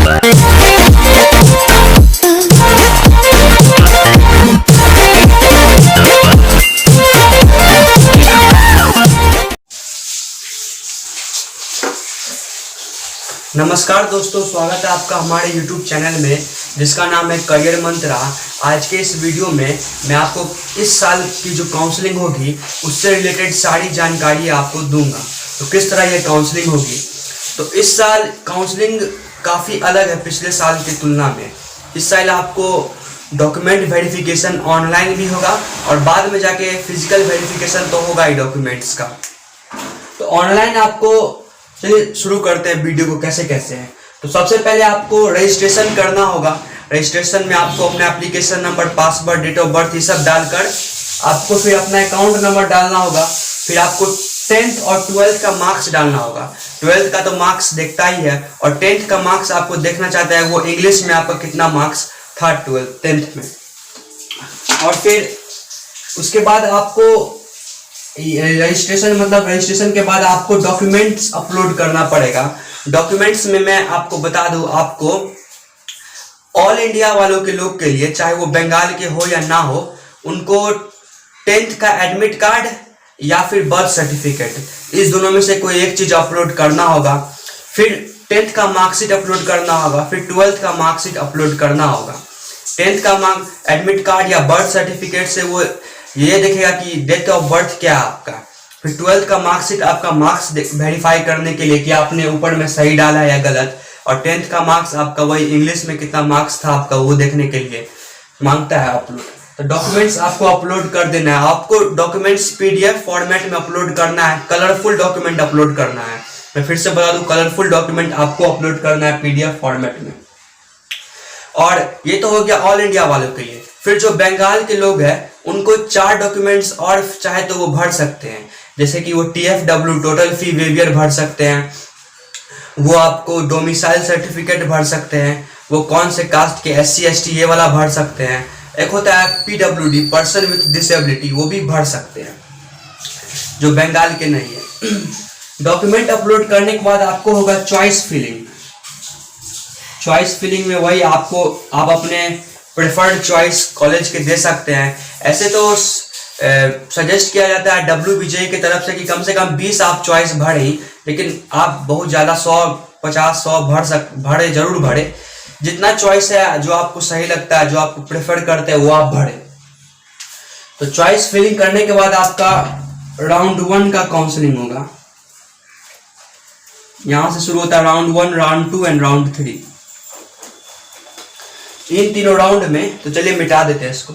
नमस्कार दोस्तों, स्वागत है आपका हमारे YouTube चैनल में जिसका नाम है करियर मंत्रा। आज के इस वीडियो में मैं आपको इस साल की जो काउंसलिंग होगी उससे रिलेटेड सारी जानकारी आपको दूंगा। तो किस तरह ये काउंसलिंग होगी, तो इस साल काउंसलिंग काफ़ी अलग है पिछले साल की तुलना में। इस साल आपको डॉक्यूमेंट वेरिफिकेशन ऑनलाइन भी होगा और बाद में जाके फिजिकल वेरिफिकेशन तो होगा ही डॉक्यूमेंट्स का। तो ऑनलाइन आपको, चलिए शुरू करते हैं वीडियो को कैसे कैसे है। तो सबसे पहले आपको रजिस्ट्रेशन करना होगा। रजिस्ट्रेशन में आपको अपना application number, password, date of birth ये सब डालकर आपको फिर अपना अकाउंट नंबर डालना होगा। फिर आपको 10th और 12th का मार्क्स डालना होगा। 12th का तो मार्क्स देखता ही है और 10th का मार्क्स आपको देखना चाहता है वो इंग्लिश में आपका कितना मार्क्स था 10th में। और फिर उसके बाद आपको रजिस्ट्रेशन के बाद आपको डॉक्यूमेंट्स अपलोड करना पड़ेगा। डॉक्यूमेंट्स में मैं आपको बता दूं, आपको ऑल इंडिया वालों के लोग के लिए, चाहे वो बंगाल के हो या ना हो, उनको 10th का एडमिट कार्ड या फिर बर्थ सर्टिफिकेट, इस दोनों में से कोई एक चीज अपलोड करना होगा। फिर 10th का मार्कशीट अपलोड करना होगा। फिर 12th का मार्कशीट अपलोड करना होगा। 10th का एडमिट कार्ड या बर्थ सर्टिफिकेट से वो ये देखेगा कि डेट ऑफ बर्थ क्या है आपका। फिर 12th का मार्कशीट आपका मार्क्स वेरीफाई करने के लिए कि आपने ऊपर में सही डाला है या गलत, और 10th का मार्क्स आपका वही इंग्लिश में कितना मार्क्स था आपका वो देखने के लिए मांगता है अपलोड। तो डॉक्यूमेंट्स आपको अपलोड कर देना है। आपको डॉक्यूमेंट्स PDF फॉर्मेट में अपलोड करना है, कलरफुल डॉक्यूमेंट अपलोड करना है। मैं फिर से बता दूं, कलरफुल डॉक्यूमेंट आपको अपलोड करना है PDF फॉर्मेट में। और ये तो हो गया ऑल इंडिया वालों के लिए। फिर जो बंगाल के लोग हैं उनको 4 डॉक्यूमेंट्स और चाहे तो वो भर सकते हैं, जैसे कि वो TFW टोटल फी वेवियर भर सकते हैं, वो आपको डोमिसाइल सर्टिफिकेट भर सकते हैं, वो कौन से कास्ट के SC ST ये वाला भर सकते हैं। एक होता है PWD पर्सन विथ डिसेबिलिटी, वो भी भर सकते हैं जो बंगाल के नहीं है। डॉक्यूमेंट अपलोड करने के बाद आपको होगा चॉइस फिलिंग। चॉइस फिलिंग में वही आपको, आप अपने प्रेफर्ड चॉइस कॉलेज के दे सकते हैं। ऐसे तो सजेस्ट किया जाता है WBJ की तरफ से कि कम से कम 20 आप चॉइस भरे, लेकिन आप बहुत ज़्यादा 100-50-100 भरे जरूर भरे। जितना चॉइस है, जो आपको सही लगता है, जो आपको प्रेफर करते हैं वो आप भरे। तो चॉइस फिलिंग करने के बाद आपका राउंड 1 का काउंसलिंग होगा। यहां से शुरू होता है राउंड 1, राउंड 2 एंड राउंड 3। इन तीनों राउंड में, तो चलिए मिटा देते हैं इसको।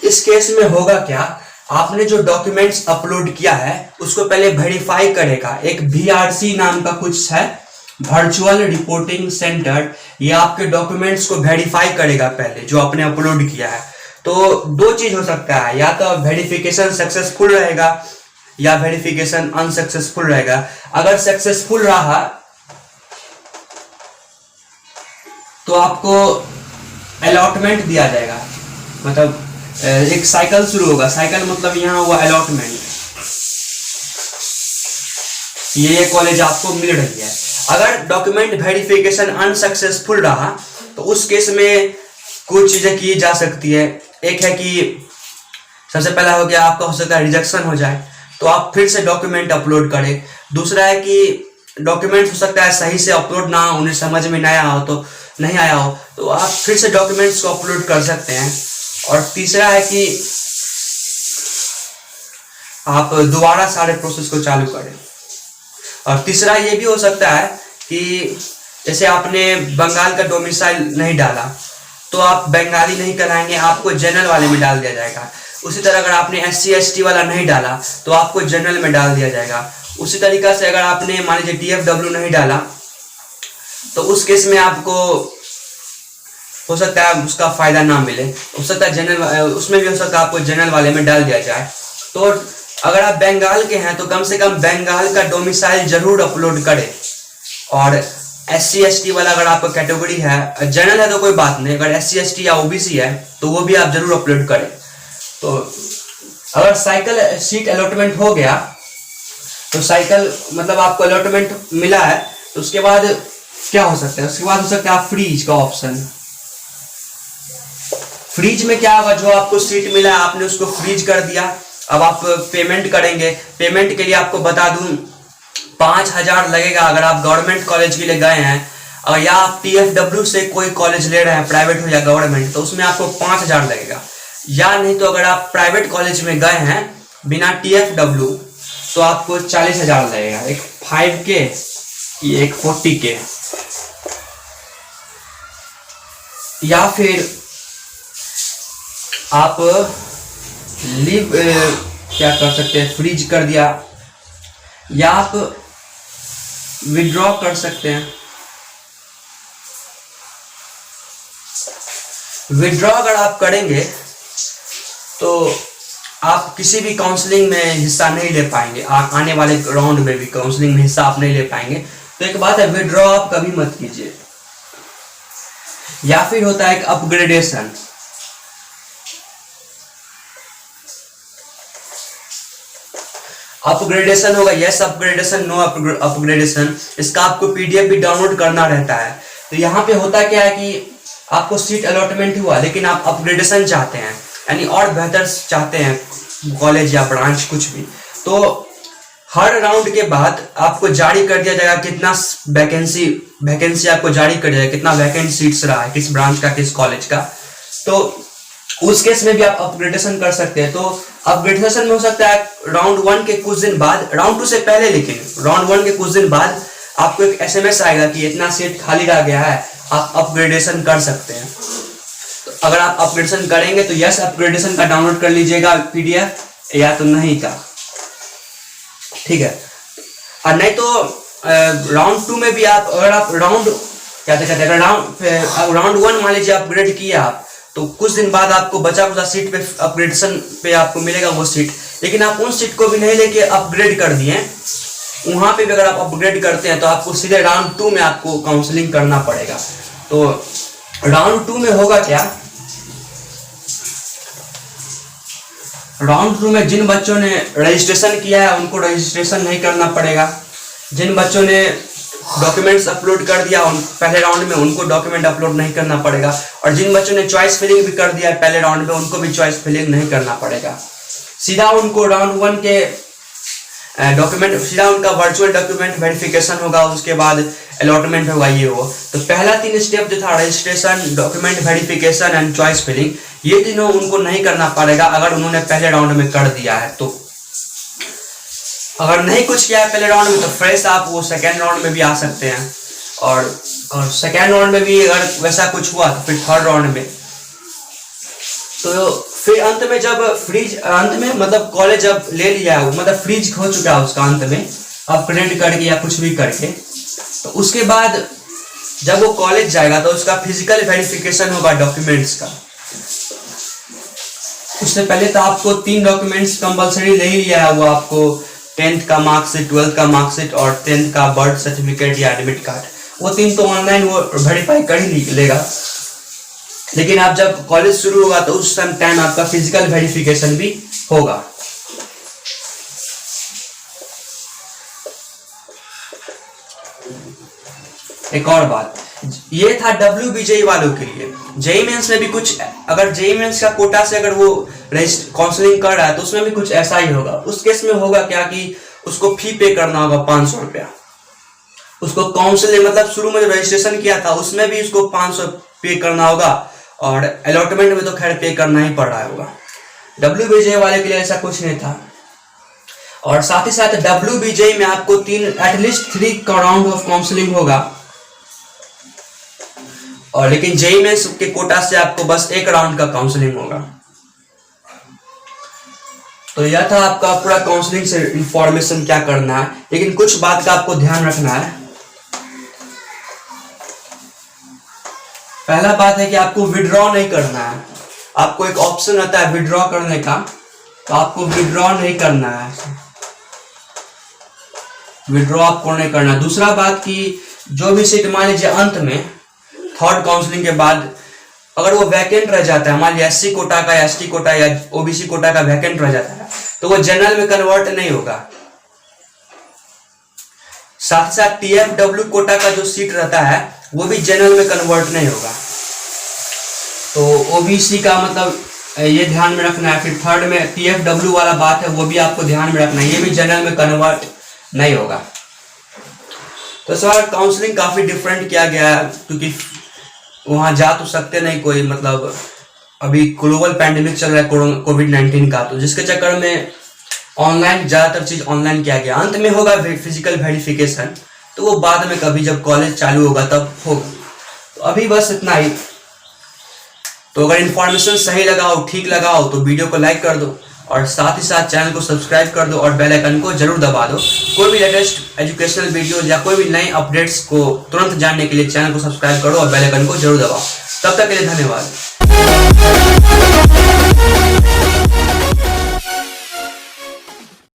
इस केस में होगा क्या, आपने जो डॉक्यूमेंट्स अपलोड किया है उसको पहले वेरीफाई करेगा। एक VRC नाम का कुछ है, वर्चुअल रिपोर्टिंग सेंटर। ये आपके डॉक्यूमेंट्स को वेरीफाई करेगा पहले जो आपने अपलोड किया है। तो 2 चीज हो सकता है, या तो वेरिफिकेशन सक्सेसफुल रहेगा या वेरिफिकेशन अनसक्सेसफुल रहेगा। अगर सक्सेसफुल रहा तो आपको अलॉटमेंट दिया जाएगा, मतलब एक साइकिल शुरू होगा। साइकिल मतलब यहाँ हुआ अलॉटमेंट, ये कॉलेज आपको मिल रही है। अगर डॉक्यूमेंट वेरिफिकेशन अनसक्सेसफुल रहा तो उस केस में कुछ चीजें की जा सकती है। एक है कि सबसे पहला हो गया, आपका हो सकता है रिजेक्शन हो जाए तो आप फिर से डॉक्यूमेंट अपलोड करें। दूसरा है कि डॉक्यूमेंट हो सकता है सही से अपलोड ना हो, उन्हें समझ में नहीं आया हो तो आप फिर से डॉक्यूमेंट्स को अपलोड कर सकते हैं। और तीसरा है कि आप दोबारा सारे प्रोसेस को चालू करें। और तीसरा ये भी हो सकता है कि जैसे आपने बंगाल का डोमिसाइल नहीं डाला तो आप बंगाली नहीं कहलाएंगे, आपको जनरल वाले में डाल दिया जाएगा। उसी तरह अगर आपने SC ST वाला नहीं डाला तो आपको जनरल में डाल दिया जाएगा। उसी तरीका से अगर आपने मान लीजिए TFW नहीं डाला तो उस केस में आपको हो सकता है उसका फायदा ना मिले, हो सकता है जनरल, उसमें भी हो सकता है आपको जनरल वाले में डाल दिया जाए। तो अगर आप बंगाल के हैं तो कम से कम बंगाल का डोमिसाइल जरूर अपलोड करें। और SC ST वाला अगर आपका कैटेगरी है, जनरल है तो कोई बात नहीं, अगर SC ST या OBC है तो वो भी आप जरूर अपलोड करें। तो अगर साइकिल सीट अलॉटमेंट हो गया तो साइकिल मतलब आपको अलॉटमेंट मिला है, तो उसके बाद क्या हो सकता है, उसके बाद हो सकता है फ्रीज का ऑप्शन। फ्रीज में क्या होगा, जो आपको सीट मिला है आपने उसको फ्रीज कर दिया। अब आप पेमेंट करेंगे, पेमेंट के लिए आपको बता दूं 5,000 लगेगा अगर आप गवर्नमेंट कॉलेज के लिए गए हैं, और या आप TFW से कोई कॉलेज ले रहे हैं, प्राइवेट हो या गवर्नमेंट, तो उसमें आपको 5,000 लगेगा। या नहीं तो अगर आप प्राइवेट कॉलेज में गए हैं बिना TFW तो आपको 40,000 लगेगा, एक 5K एक 40K। या फिर आप लीव क्या कर सकते हैं, फ्रीज कर दिया, या आप विड्रॉ कर सकते हैं। विड्रॉ अगर आप करेंगे तो आप किसी भी काउंसलिंग में हिस्सा नहीं ले पाएंगे, आने वाले राउंड में भी काउंसलिंग में हिस्सा आप नहीं ले पाएंगे। तो एक बात है, विड्रॉ आप कभी मत कीजिए। या फिर होता है एक अपग्रेडेशन। अपग्रेडेशन होगा, यस अपग्रेडेशन, नो अपग्रेडेशन, इसका आपको PDF भी डाउनलोड करना रहता है। तो यहाँ पे होता क्या है कि आपको सीट अलॉटमेंट हुआ लेकिन आप अपग्रेडेशन चाहते हैं, यानी और बेहतर चाहते हैं कॉलेज या ब्रांच कुछ भी, तो हर राउंड के बाद आपको जारी कर दिया जाएगा कितना वैकेंसी आपको जारी कर दिया जाएगा, कितना वैकेंट सीट्स रहा है किस ब्रांच का किस कॉलेज का। तो उस केस में भी आप अपग्रेडेशन कर सकते हैं। तो अपग्रेडेशन में हो सकता है राउंड 1 के कुछ दिन बाद, राउंड 2 से पहले, लेकिन राउंड 1 के कुछ दिन बाद आपको एक SMS आएगा कि इतना सीट खाली रह गया है, आप अपग्रेडेशन कर सकते हैं। तो अगर आप अपग्रेडेशन करेंगे तो यस अपग्रेडेशन का डाउनलोड कर लीजिएगा PDF, या तो नहीं का, ठीक है। और नहीं तो राउंड 2 में भी आप, अगर आप राउंड क्या कहते हैं, अगर राउंड 1 मान लीजिए अपग्रेड किया आप, तो कुछ दिन बाद आपको बचा कुचा सीट पे अपग्रेडेशन पे आपको मिलेगा वो सीट, लेकिन आप उन सीट को भी नहीं लेके अपग्रेड कर दिए, वहां पे भी अगर आप अपग्रेड करते हैं तो आपको सीधे राउंड 2 में आपको काउंसलिंग करना पड़ेगा। तो राउंड 2 में होगा क्या, राउंड 2 में जिन बच्चों ने रजिस्ट्रेशन किया है उनको रजिस्ट्रेशन नहीं करना पड़ेगा, जिन बच्चों ने डॉक्यूमेंट्स अपलोड कर दिया पहले राउंड में उनको डॉक्यूमेंट अपलोड नहीं करना पड़ेगा, और जिन बच्चों ने चॉइस फिलिंग भी कर दिया है पहले राउंड में उनको भी चॉइस फिलिंग नहीं करना पड़ेगा। सीधा उनको राउंड 1 के डॉक्यूमेंट, सीधा उनका वर्चुअल डॉक्यूमेंट वेरिफिकेशन होगा, उसके बाद अलॉटमेंट होगा। ये हो तो पहला 3 स्टेप जो था, registration, document verification and choice filling, ये तीनों उनको नहीं करना पड़ेगा अगर उन्होंने पहले राउंड में कर दिया है। तो अगर नहीं कुछ किया है पहले राउंड में तो फ्रेश आप वो सेकेंड राउंड में भी आ सकते हैं, और सेकेंड राउंड में भी अगर वैसा कुछ हुआ तो फिर थर्ड राउंड में। तो फिर अंत में जब फ्रीज, अंत में मतलब कॉलेज जब ले लिया है, मतलब फ्रीज हो चुका है उसका, अंत में अपग्रेड करके या कुछ भी करके, तो उसके बाद जब वो कॉलेज जाएगा तो उसका फिजिकल वेरिफिकेशन होगा डॉक्यूमेंट्स का। उससे पहले तो आपको 3 डॉक्यूमेंट्स कंपलसरी ले ही लिया है, वो आपको 10th का मार्कशीट, 12th का मार्कशीट और 10th का बर्थ सर्टिफिकेट या एडमिट कार्ड, वो 3 तो ऑनलाइन वो वेरीफाई कर ही लेगा। लेकिन आप जब कॉलेज शुरू होगा तो उस टाइम आपका फिजिकल वेरिफिकेशन भी होगा। एक और बात, ये था WBJE वालों के लिए। जेईई मेंस में भी कुछ, अगर जेईई मेंस का कोटा से अगर वो काउंसलिंग कर रहा है तो उसमें भी कुछ ऐसा ही होगा। उस केस में होगा क्या कि उसको फी पे करना होगा 500 रुपया। उसको काउंसलिंग मतलब शुरू में रजिस्ट्रेशन किया था उसमें भी उसको 500 पे करना होगा, और अलॉटमेंट में तो खैर पे करना ही पड़ रहा होगा। WBJE वाले के लिए ऐसा कुछ नहीं था। और साथ ही साथ WBJE में आपको एटलीस्ट 3 राउंड ऑफ काउंसलिंग होगा, और लेकिन जेईई मेंस के कोटा से आपको बस 1 राउंड का काउंसलिंग होगा। तो यह था आपका पूरा काउंसलिंग से इंफॉर्मेशन क्या करना है, लेकिन कुछ बात का आपको ध्यान रखना है। पहला बात है कि आपको विड्रॉ नहीं करना है। आपको एक ऑप्शन आता है विड्रॉ करने का, तो आपको विड्रॉ नहीं करना है, विड्रॉ आपको नहीं करना। दूसरा बात कि जो भी सीट मान लीजिए अंत में थर्ड काउंसलिंग के बाद अगर वो वैकेंट रह जाता है, मान लीजिए एससी कोटा का, एसटी कोटा या ओबीसी कोटा का वैकेंट रह जाता है, तो वो जनरल में कन्वर्ट नहीं होगा। साथ ही साथ टीएफडब्ल्यू कोटा का जो सीट रहता है वो भी जनरल में कन्वर्ट नहीं होगा। तो ओबीसी का मतलब ये ध्यान में रखना है। फिर थर्ड में टीएफडब्ल्यू वाला बात है, वो भी आपको ध्यान में रखना है, ये भी जनरल में कन्वर्ट नहीं होगा। तो सर काउंसलिंग काफी डिफरेंट किया गया है, क्योंकि वहां जा तो सकते नहीं कोई, मतलब अभी ग्लोबल पैंडेमिक चल रहा है कोविड-19 का, तो जिसके चक्कर में ऑनलाइन ज्यादातर चीज ऑनलाइन किया गया। अंत में होगा फिजिकल वेरिफिकेशन, तो वो बाद में कभी जब कॉलेज चालू होगा तब होगा। तो अभी बस इतना ही। तो अगर इन्फॉर्मेशन सही लगा हो, ठीक लगा हो, तो वीडियो को लाइक कर दो और साथ ही साथ चैनल को सब्सक्राइब कर दो और बेल आइकन को जरूर दबा दो। कोई भी लेटेस्ट एजुकेशनल वीडियो या कोई भी नई अपडेट्स को तुरंत जानने के लिए चैनल को सब्सक्राइब करो और बेल आइकन को जरूर दबाओ। तब तक के लिए धन्यवाद।